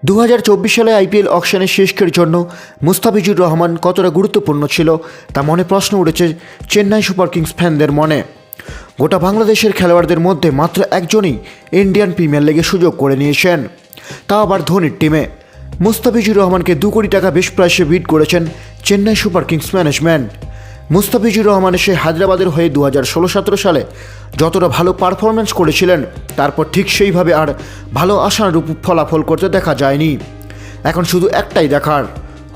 2024 সালে আইপিএল অকশনের শেষের জন্য মুস্তাফিজুর রহমান কতটা গুরুত্বপূর্ণ ছিল তা মনে প্রশ্ন উঠেছে চেন্নাই সুপার কিংস ফ্যানদের মনে। গোটা বাংলাদেশের খেলোয়াড়দের মধ্যে মাত্র একজনই ইন্ডিয়ান প্রিমিয়ার লিগে সুযোগ করে নিয়েছেন, তাও আবার ধোনির টিমে। মুস্তাফিজুর রহমানকে 2 কোটি টাকা বেশ প্রাইসে বিড করেছেন Chennai super kings management. Mustafizur Rahman এসে হায়দ্রাবাদের হয়ে 2016-17 সালে যতটা ভালো পারফরমেন্স করেছিলেন, তারপর ঠিক সেইভাবে আর ভালো আশানুরূপ ফলাফল করতে দেখা যায়নি। এখন শুধু একটাই দেখার,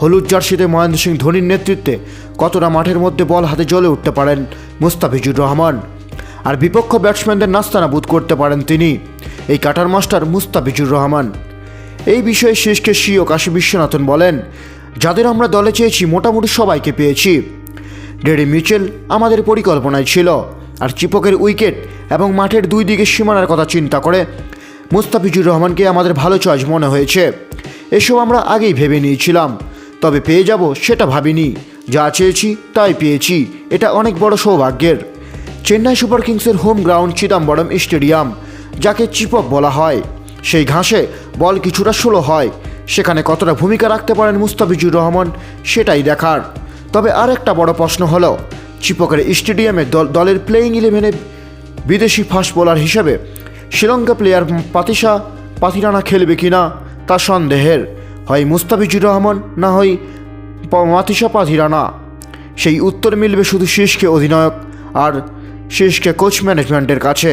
হলুদ জার্সিতে মহেন্দ্র সিং ধোনির নেতৃত্বে কতটা মাঠের মধ্যে বল হাতে জ্বলে উঠতে পারেন মুস্তাফিজুর রহমান, আর বিপক্ষ ব্যাটসম্যানদের নাস্তানাবুদ করতে পারেন তিনি, এই কাটার মাস্টার মুস্তাফিজুর রহমান। এই বিষয়ে শেষকে সিও কাশী বিশ্বনাথন বলেন, যাদের আমরা দলে চেয়েছি মোটামুটি সবাইকে পেয়েছি। ডেরি মিচেল আমাদের পরিকল্পনায় ছিল, আর চিপকের উইকেট এবং মাঠের দুই দিকের সীমানার কথা চিন্তা করে মুস্তাফিজুর রহমানকে আমাদের ভালো চয়েস মনে হয়েছে। এসব আমরা আগেই ভেবে নিয়েছিলাম, তবে পেয়ে যাব সেটা ভাবিনি। যা চেয়েছি তাই পেয়েছি, এটা অনেক বড় সৌভাগ্যের। চেন্নাই সুপার কিংসের হোম গ্রাউন্ড চিদাম্বরম স্টেডিয়াম, যাকে চিপক বলা হয়, সেই ঘাসে বল কিছুটা স্লো হয়। সেখানে কতটা ভূমিকা রাখতে পারেন মুস্তাফিজুর রহমান সেটাই দেখার। তবে আর একটা বড় প্রশ্ন হলো, চিপকের স্টেডিয়ামে দলের প্লেয়িং 11-এ বিদেশি ফাস্ট বোলার হিসেবে শ্রীলঙ্কা প্লেয়ার পাতিসা পাথিরানা খেলবে কিনা তা সন্দেহের। হয় মুস্তাফিজুর রহমান, না হয় মাতিসা পাথিরানা। সেই উত্তর মিলবে শুধু শেষকে অধিনায়ক আর শেষকে কোচ ম্যানেজমেন্টের কাছে।